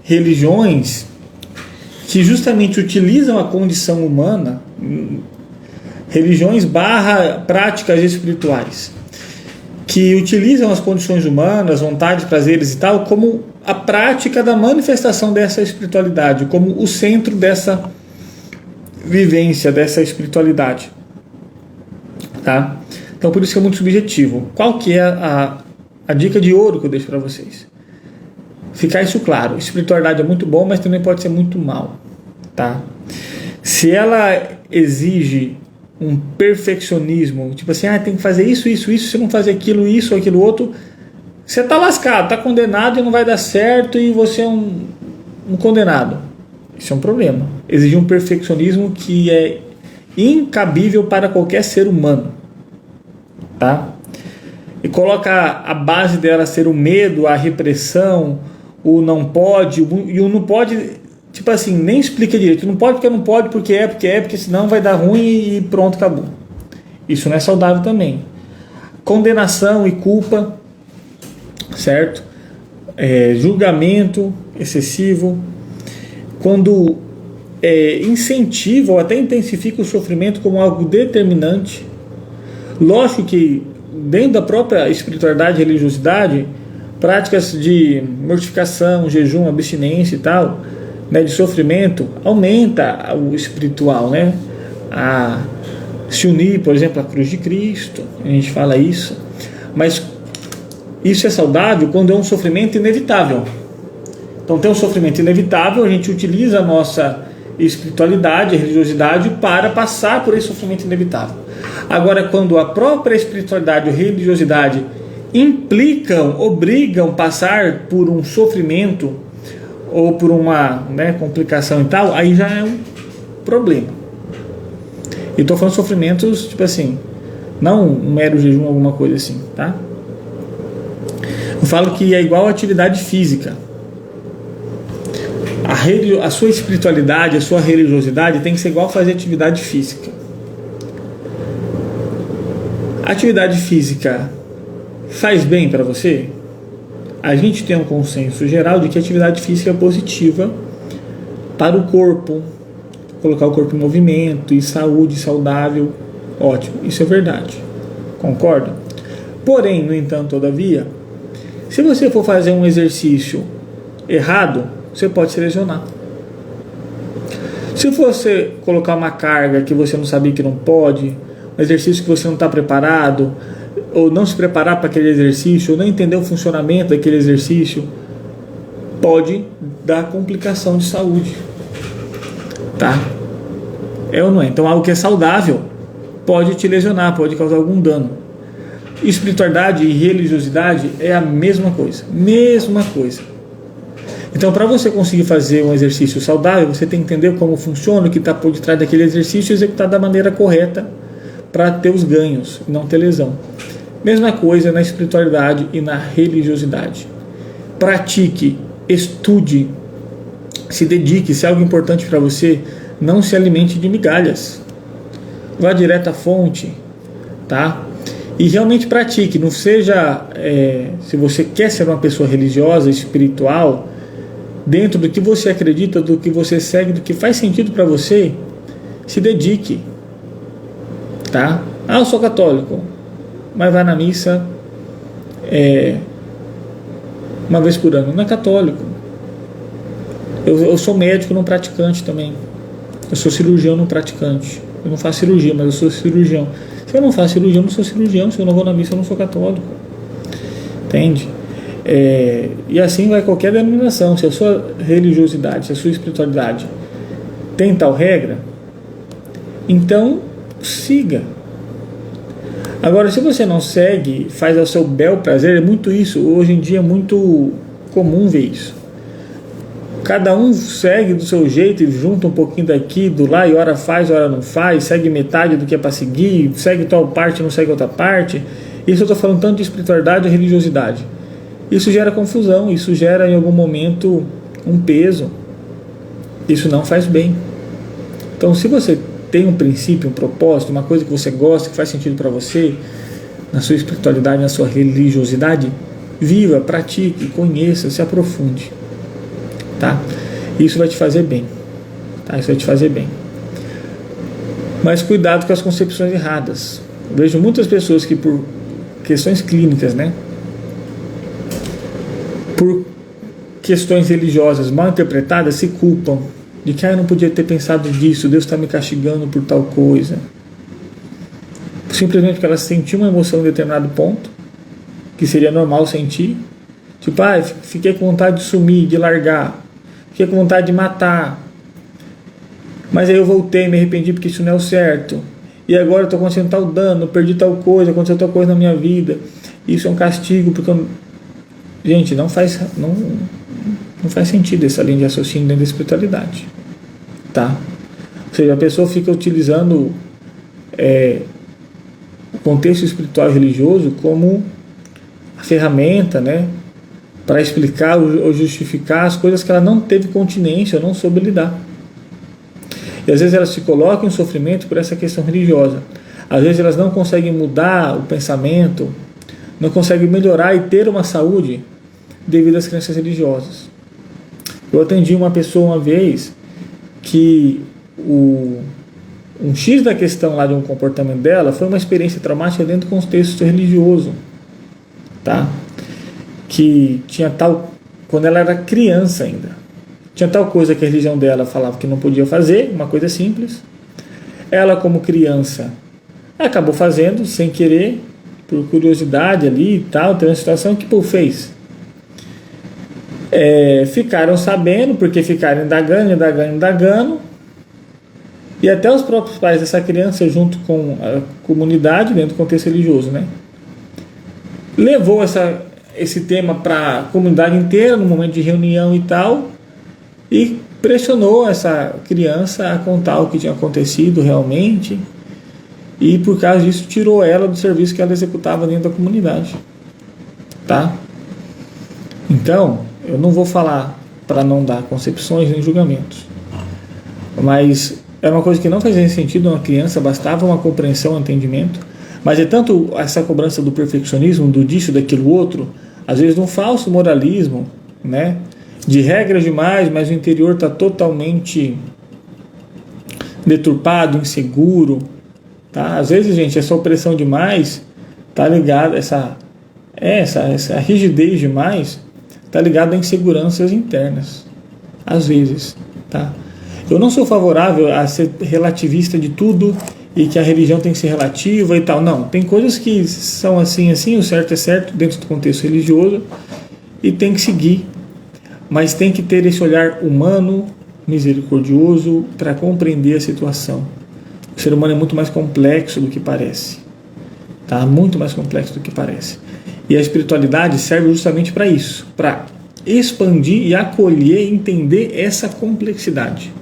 religiões que justamente utilizam a condição humana, religiões / práticas espirituais, que utilizam as condições humanas, vontades, prazeres e tal, como a prática da manifestação dessa espiritualidade, como o centro dessa vivência, dessa espiritualidade. Tá? Então por isso que é muito subjetivo. Qual que é a dica de ouro que eu deixo para vocês? Ficar isso claro. Espiritualidade é muito bom, mas também pode ser muito mal. Tá? Se ela exige um perfeccionismo, tipo assim, tem que fazer isso, se não fazer aquilo, isso ou aquilo outro, você está lascado, está condenado e não vai dar certo e você é um condenado. Isso é um problema. Exige um perfeccionismo que é incabível para qualquer ser humano. Tá? E coloca a base dela ser o medo, a repressão, o não pode, e o não pode, tipo assim, nem explica direito. Não pode porque senão vai dar ruim e pronto, acabou. Isso não é saudável também. Condenação e culpa, certo? Julgamento excessivo, quando incentiva ou até intensifica o sofrimento como algo determinante. Lógico que dentro da própria espiritualidade e religiosidade, práticas de mortificação, jejum, abstinência e tal, né, de sofrimento, aumenta o espiritual, né? A se unir, por exemplo, à cruz de Cristo, a gente fala isso, mas isso é saudável quando é um sofrimento inevitável. Então tem um sofrimento inevitável, a gente utiliza a nossa espiritualidade, a religiosidade para passar por esse sofrimento inevitável. Agora, quando a própria espiritualidade ou religiosidade obrigam a passar por um sofrimento ou por uma complicação e tal, aí já é um problema. E estou falando de sofrimentos, tipo assim, não um mero jejum, alguma coisa assim, tá? Eu falo que é igual a atividade física. A sua espiritualidade, a sua religiosidade tem que ser igual a fazer atividade física. A atividade física faz bem para você? A gente tem um consenso geral de que a atividade física é positiva para o corpo, colocar o corpo em movimento e saúde, saudável, ótimo, isso é verdade, concorda? Porém, no entanto, todavia, se você for fazer um exercício errado, você pode se lesionar. Se você colocar uma carga que você não sabia que não pode, um exercício que você não está preparado, ou não se preparar para aquele exercício, ou não entender o funcionamento daquele exercício, pode dar complicação de saúde. Tá? É ou não é? Então algo que é saudável pode te lesionar, pode causar algum dano. Espiritualidade e religiosidade é a mesma coisa. Mesma coisa. Então, para você conseguir fazer um exercício saudável, você tem que entender como funciona, o que está por detrás daquele exercício e executar da maneira correta para ter os ganhos e não ter lesão. Mesma coisa na espiritualidade e na religiosidade. Pratique, estude, se dedique, se é algo importante para você, não se alimente de migalhas. Vá direto à fonte, tá? E realmente pratique, não seja, se você quer ser uma pessoa religiosa, espiritual, dentro do que você acredita, do que você segue, do que faz sentido para você, se dedique, tá? Eu sou católico, mas vai na missa uma vez por ano. Não é católico. Eu sou médico, não praticante também. Eu sou cirurgião, não praticante. Eu não faço cirurgia, mas eu sou cirurgião. Se eu não faço cirurgia, eu não sou cirurgião. Se eu não vou na missa, eu não sou católico. Entende? E assim vai qualquer denominação. Se a sua religiosidade, se a sua espiritualidade tem tal regra, então siga. Agora, se você não segue, faz ao seu bel prazer, é muito isso. Hoje em dia é muito comum ver isso. Cada um segue do seu jeito e junta um pouquinho daqui, do lá, e hora faz, hora não faz, segue metade do que é para seguir, segue tal parte, não segue outra parte. Isso eu estou falando tanto de espiritualidade e religiosidade. Isso gera confusão, isso gera em algum momento um peso. Isso não faz bem. Então, se você tem um princípio, um propósito, uma coisa que você gosta, que faz sentido para você, na sua espiritualidade, na sua religiosidade, viva, pratique, conheça, se aprofunde. Tá? Isso vai te fazer bem. Tá? Isso vai te fazer bem. Mas cuidado com as concepções erradas. Eu vejo muitas pessoas que por questões clínicas, né? Por questões religiosas mal interpretadas, se culpam de que eu não podia ter pensado disso, Deus está me castigando por tal coisa. Simplesmente porque ela sentiu uma emoção em determinado ponto, que seria normal sentir. Tipo, fiquei com vontade de sumir, de largar, fiquei com vontade de matar, mas aí eu voltei, me arrependi porque isso não é o certo, e agora estou acontecendo tal dano, perdi tal coisa, aconteceu tal coisa na minha vida, isso é um castigo, porque gente, não faz sentido essa linha de raciocínio dentro da espiritualidade, tá? Ou seja, a pessoa fica utilizando o contexto espiritual e religioso como a ferramenta, né, para explicar ou justificar as coisas que ela não teve continência ou não soube lidar. E às vezes elas se colocam em sofrimento por essa questão religiosa. Às vezes elas não conseguem mudar o pensamento, não conseguem melhorar e ter uma saúde devido às crenças religiosas. Eu atendi uma pessoa uma vez que um X da questão lá de um comportamento dela foi uma experiência traumática dentro do contexto religioso, tá? Que tinha tal, quando ela era criança ainda, tinha tal coisa que a religião dela falava que não podia fazer, uma coisa simples. Ela, como criança, acabou fazendo sem querer, por curiosidade ali e tal. Teve uma situação que fez. Ficaram sabendo, porque ficaram indagando, e até os próprios pais dessa criança, junto com a comunidade, dentro do contexto religioso, né, levou esse tema para a comunidade inteira, no momento de reunião e tal, e pressionou essa criança a contar o que tinha acontecido realmente, e por causa disso tirou ela do serviço que ela executava dentro da comunidade, tá? Então, eu não vou falar para não dar concepções nem julgamentos, mas era uma coisa que não fazia sentido uma criança, bastava uma compreensão, um entendimento. Mas é tanto essa cobrança do perfeccionismo, do disso, daquilo outro, às vezes de um falso moralismo, né, de regras demais, mas o interior está totalmente deturpado, inseguro, tá? Às vezes, gente, essa opressão demais tá ligado, essa rigidez demais, tá ligado a inseguranças internas, às vezes, tá? Eu não sou favorável a ser relativista de tudo e que a religião tem que ser relativa e tal. Não, tem coisas que são assim, o certo é certo dentro do contexto religioso e tem que seguir. Mas tem que ter esse olhar humano, misericordioso, para compreender a situação. O ser humano é muito mais complexo do que parece. Tá? Muito mais complexo do que parece. E a espiritualidade serve justamente para isso, para expandir e acolher e entender essa complexidade.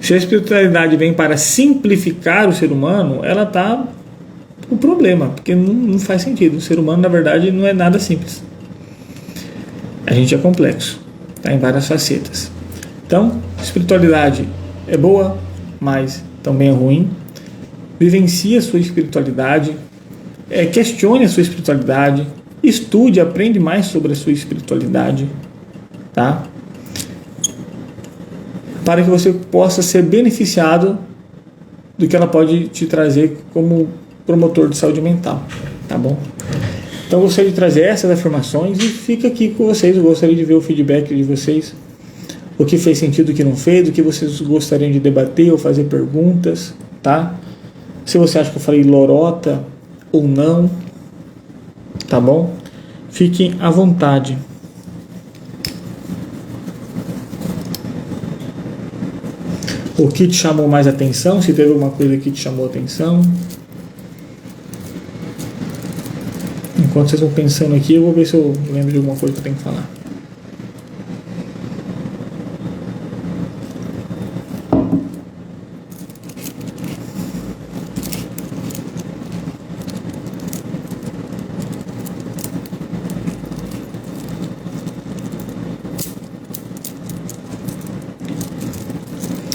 Se a espiritualidade vem para simplificar o ser humano, ela está com problema, porque não faz sentido. O ser humano, na verdade, não é nada simples. A gente é complexo, está em várias facetas. Então, espiritualidade é boa, mas também é ruim. Vivencie a sua espiritualidade, questione a sua espiritualidade, estude, aprende mais sobre a sua espiritualidade, tá? Para que você possa ser beneficiado do que ela pode te trazer como promotor de saúde mental, tá bom? Então eu gostaria de trazer essas afirmações e fica aqui com vocês. Eu gostaria de ver o feedback de vocês, o que fez sentido, o que não fez, o que vocês gostariam de debater ou fazer perguntas, tá? Se você acha que eu falei lorota ou não, tá bom? Fiquem à vontade. O que te chamou mais atenção? Se teve alguma coisa que te chamou atenção? Enquanto vocês vão pensando aqui, eu vou ver se eu lembro de alguma coisa que eu tenho que falar.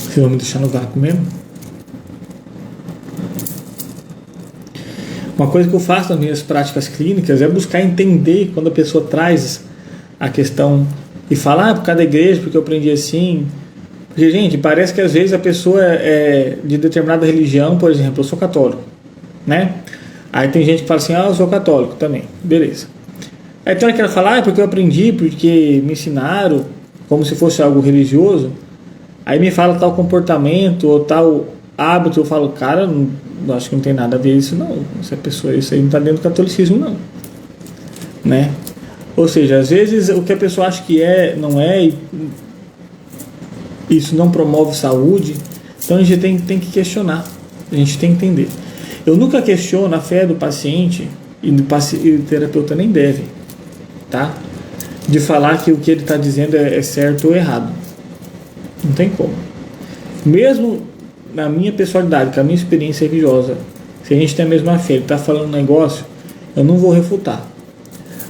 Vocês vão me deixar no vácuo mesmo? Uma coisa que eu faço nas minhas práticas clínicas é buscar entender quando a pessoa traz a questão e fala, por causa da igreja, porque eu aprendi assim. Porque, gente, parece que às vezes a pessoa é de determinada religião, por exemplo, eu sou católico, né? Aí tem gente que fala assim, eu sou católico também, beleza. Aí tem hora que ela fala, porque eu aprendi, porque me ensinaram, como se fosse algo religioso. Aí me fala tal comportamento ou tal hábito, eu falo, cara, não acho que não tem nada a ver isso não. Essa pessoa, isso aí não está dentro do catolicismo não, né? Ou seja, às vezes o que a pessoa acha que não é, isso não promove saúde. Então a gente tem que questionar, a gente tem que entender. Eu nunca questiono a fé do paciente e o terapeuta nem deve, tá? De falar que o que ele está dizendo é certo ou errado. Não tem como. Mesmo na minha pessoalidade, com a minha experiência religiosa, se a gente tem a mesma fé, ele está falando um negócio, eu não vou refutar.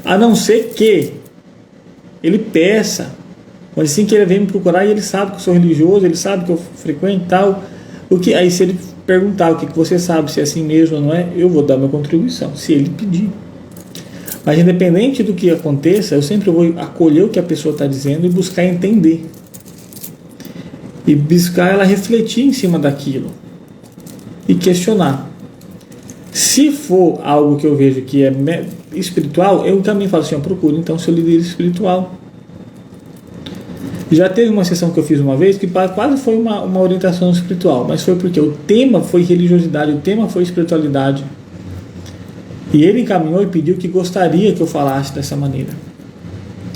A não ser que ele peça, mas assim que ele vem me procurar e ele sabe que eu sou religioso, ele sabe que eu frequento tal. Aí se ele perguntar o que você sabe, se é assim mesmo ou não é, eu vou dar minha contribuição, se ele pedir. Mas independente do que aconteça, eu sempre vou acolher o que a pessoa está dizendo e buscar entender. E buscar ela refletir em cima daquilo e questionar. Se for algo que eu vejo que é espiritual, eu também falo assim, eu procuro então seu líder espiritual. Já teve uma sessão que eu fiz uma vez que quase foi uma orientação espiritual, mas foi porque o tema foi religiosidade, o tema foi espiritualidade. E ele encaminhou e pediu que gostaria que eu falasse dessa maneira.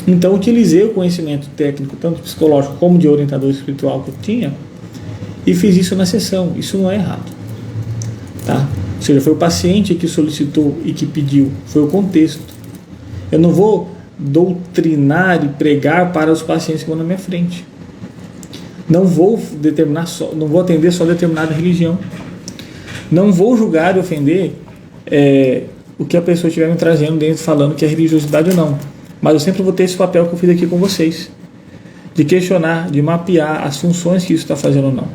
Então utilizei o conhecimento técnico, tanto psicológico como de orientador espiritual que eu tinha, e fiz isso na sessão. Isso não é errado, tá? Ou seja, foi o paciente que solicitou e que pediu, foi o contexto. Eu não vou doutrinar e pregar para os pacientes que vão na minha frente. Não vou atender só determinada religião. Não vou julgar e ofender o que a pessoa estiver me trazendo dentro, falando que é religiosidade ou não. Mas eu sempre vou ter esse papel que eu fiz aqui com vocês, de questionar, de mapear as funções que isso está fazendo ou não.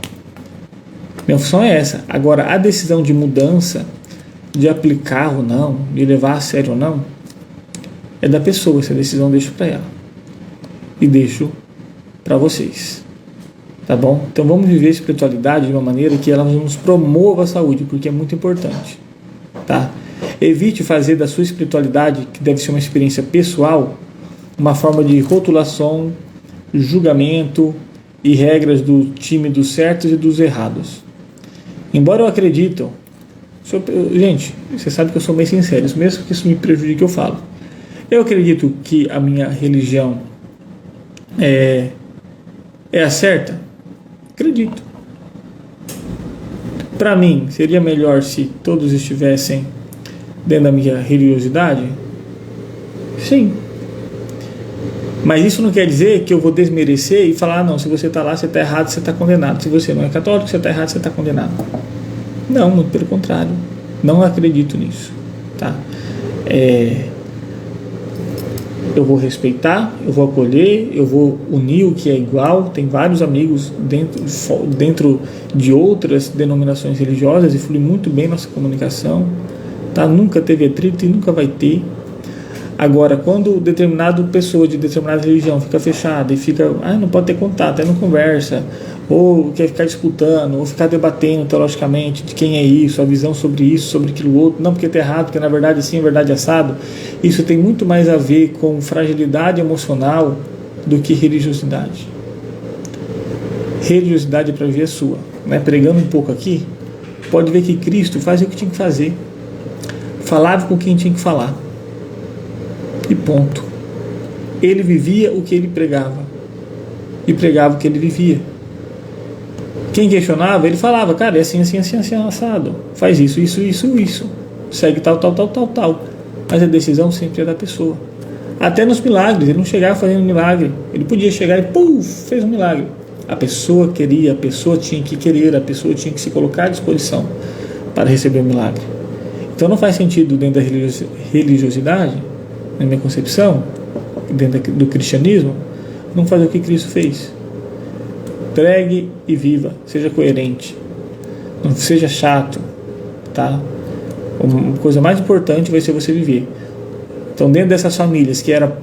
Minha função é essa. Agora, a decisão de mudança, de aplicar ou não, de levar a sério ou não, é da pessoa. Essa decisão eu deixo para ela e deixo para vocês, tá bom? Então vamos viver a espiritualidade de uma maneira que ela nos promova a saúde, porque é muito importante, tá? Evite fazer da sua espiritualidade, que deve ser uma experiência pessoal, uma forma de rotulação, julgamento e regras do time dos certos e dos errados. Embora eu acredite, gente, você sabe que eu sou bem sincero, mesmo que isso me prejudique, eu falo. Eu acredito que a minha religião é a certa? Acredito. Para mim, seria melhor se todos estivessem dentro da minha religiosidade? Sim. Mas isso não quer dizer que eu vou desmerecer e falar, não, se você está lá, você está errado, você está condenado. Se você não é católico, você está errado, você está condenado. Não, muito pelo contrário. Não acredito nisso. Tá? Eu vou respeitar, eu vou acolher, eu vou unir o que é igual. Tem vários amigos dentro de outras denominações religiosas e flui muito bem nossa comunicação. Tá? Nunca teve atrito e nunca vai ter. Agora, quando determinada pessoa de determinada religião fica fechada e fica, não pode ter contato, não conversa, ou quer ficar disputando, ou ficar debatendo teologicamente de quem é isso, a visão sobre isso, sobre aquilo outro, não porque está errado, porque na verdade assim, é verdade assado, isso tem muito mais a ver com fragilidade emocional do que religiosidade. Religiosidade é para ver a sua. Né? Pregando um pouco aqui, pode ver que Cristo fazia o que tinha que fazer, falava com quem tinha que falar. E ponto. Ele vivia o que ele pregava e pregava o que ele vivia. Quem questionava, ele falava, cara, é assim, assim, assim, assim, assado, faz isso, isso, isso, isso, segue tal, tal, tal, tal, tal. Mas a decisão sempre é da pessoa. Até nos milagres, ele não chegava fazendo um milagre, ele podia chegar e fez um milagre. A pessoa queria, a pessoa tinha que querer, a pessoa tinha que se colocar à disposição para receber o milagre. Então não faz sentido dentro da religiosidade, na minha concepção, dentro do cristianismo, não fazer o que Cristo fez. Pregue e viva, seja coerente, não seja chato, tá? A coisa mais importante vai ser você viver. Então, dentro dessas famílias que era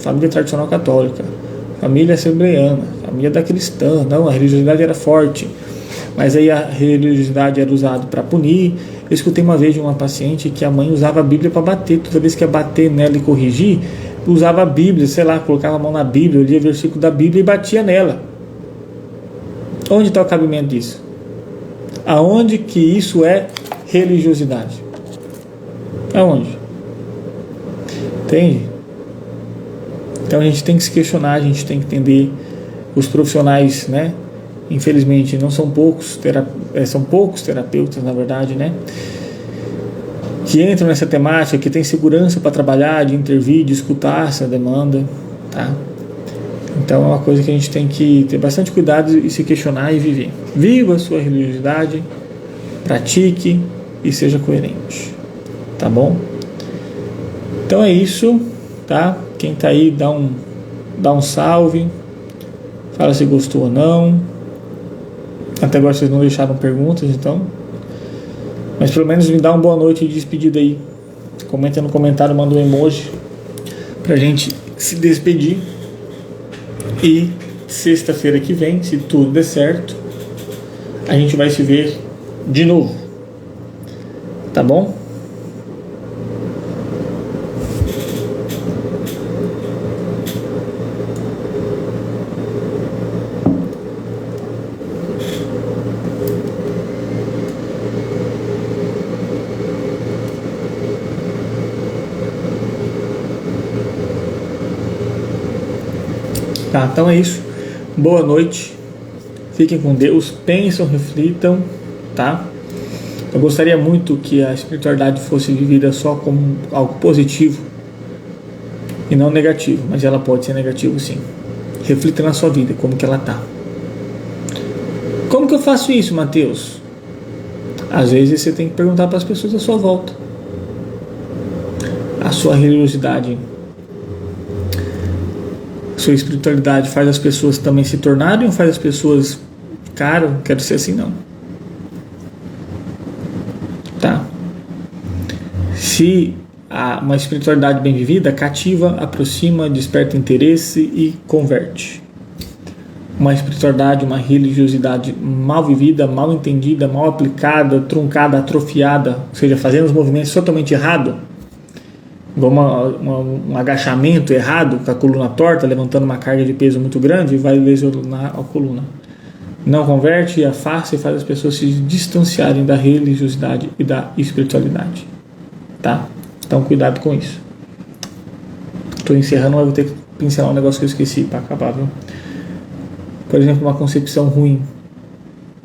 família tradicional católica, família assembleiana, família da cristã, não, a religiosidade era forte, mas aí a religiosidade era usada para punir. Eu escutei uma vez de uma paciente que a mãe usava a Bíblia para bater, toda vez que ia bater nela e corrigir, usava a Bíblia, sei lá, colocava a mão na Bíblia, lia o versículo da Bíblia e batia nela. Onde está o cabimento disso? Aonde que isso é religiosidade? Aonde? Entende? Então a gente tem que se questionar, a gente tem que entender. Os profissionais, né? Infelizmente não são poucos, são poucos terapeutas, na verdade, né? Que entram nessa temática, que tem segurança para trabalhar, de intervir, de escutar essa demanda, tá? Então é uma coisa que a gente tem que ter bastante cuidado e se questionar e viver. Viva a sua religiosidade, pratique e seja coerente, tá bom? Então é isso, tá? Quem tá aí, dá um salve, fala se gostou ou não. Até agora vocês não deixaram perguntas, então. Mas pelo menos me dá uma boa noite de despedida aí. Comenta no comentário, manda um emoji pra gente se despedir. E sexta-feira que vem, se tudo der certo, a gente vai se ver de novo. Tá bom? Tá, então é isso. Boa noite. Fiquem com Deus. Pensam, reflitam, tá? Eu gostaria muito que a espiritualidade fosse vivida só como algo positivo e não negativo, mas ela pode ser negativo sim. Reflita na sua vida, como que ela tá. Como que eu faço isso, Mateus? Às vezes você tem que perguntar para as pessoas à sua volta. A sua religiosidade, sua espiritualidade faz as pessoas também se tornarem ou faz as pessoas, cara, não quero ser assim não. Tá? Se uma espiritualidade bem vivida cativa, aproxima, desperta interesse e converte. uma espiritualidade, uma religiosidade mal vivida, mal entendida, mal aplicada, truncada, atrofiada, ou seja, fazendo os movimentos totalmente errados, igual um agachamento errado, com a coluna torta, levantando uma carga de peso muito grande, vai lesionar a coluna. Não converte, afasta e faz as pessoas se distanciarem da religiosidade e da espiritualidade. Tá? Então, cuidado com isso. Estou encerrando, mas vou ter que pincelar um negócio que eu esqueci para acabar, viu? Por exemplo, uma concepção ruim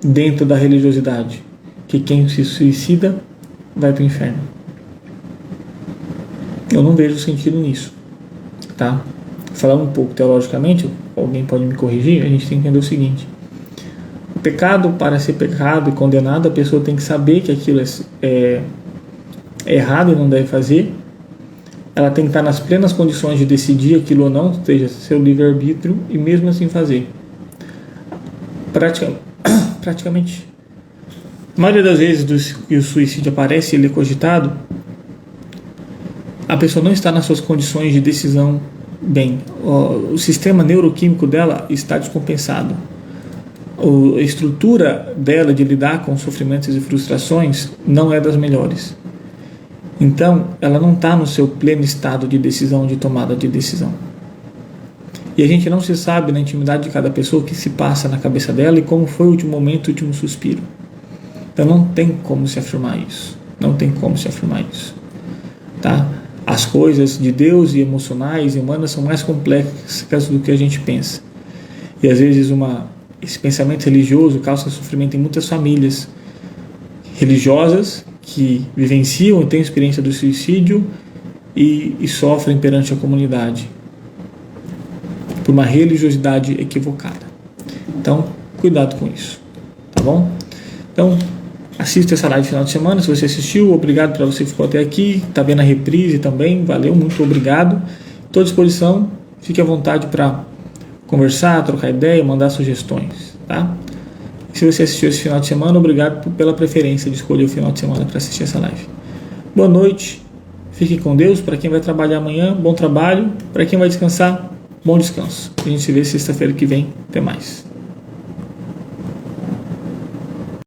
dentro da religiosidade, que quem se suicida vai para o inferno. Eu não vejo sentido nisso, tá? Falando um pouco teologicamente, alguém pode me corrigir, a gente tem que entender o seguinte: o pecado, para ser pecado e condenado, a pessoa tem que saber que aquilo é errado e não deve fazer. Ela tem que estar nas plenas condições de decidir aquilo ou não, ou seja, seu livre-arbítrio, e mesmo assim fazer. Praticamente, a maioria das vezes que o suicídio aparece, ele é cogitado, a pessoa não está nas suas condições de decisão bem. O sistema neuroquímico dela está descompensado. A estrutura dela de lidar com sofrimentos e frustrações não é das melhores. Então, ela não está no seu pleno estado de decisão, de tomada de decisão. E a gente não se sabe na intimidade de cada pessoa o que se passa na cabeça dela e como foi o último momento, o último suspiro. Então não tem como se afirmar isso. Não tem como se afirmar isso. Tá? As coisas de Deus e emocionais e humanas são mais complexas do que a gente pensa. E às vezes esse pensamento religioso causa sofrimento em muitas famílias religiosas que vivenciam e têm experiência do suicídio e sofrem perante a comunidade por uma religiosidade equivocada. Então, cuidado com isso, tá bom? Então, assista essa live no final de semana. Se você assistiu, obrigado para você que ficou até aqui. Está vendo a reprise também, valeu, muito obrigado. Estou à disposição, fique à vontade para conversar, trocar ideia, mandar sugestões, tá? E se você assistiu esse final de semana, obrigado pela preferência de escolher o final de semana para assistir essa live. Boa noite, fique com Deus. Para quem vai trabalhar amanhã, bom trabalho. Para quem vai descansar, bom descanso. A gente se vê sexta-feira que vem. Até mais.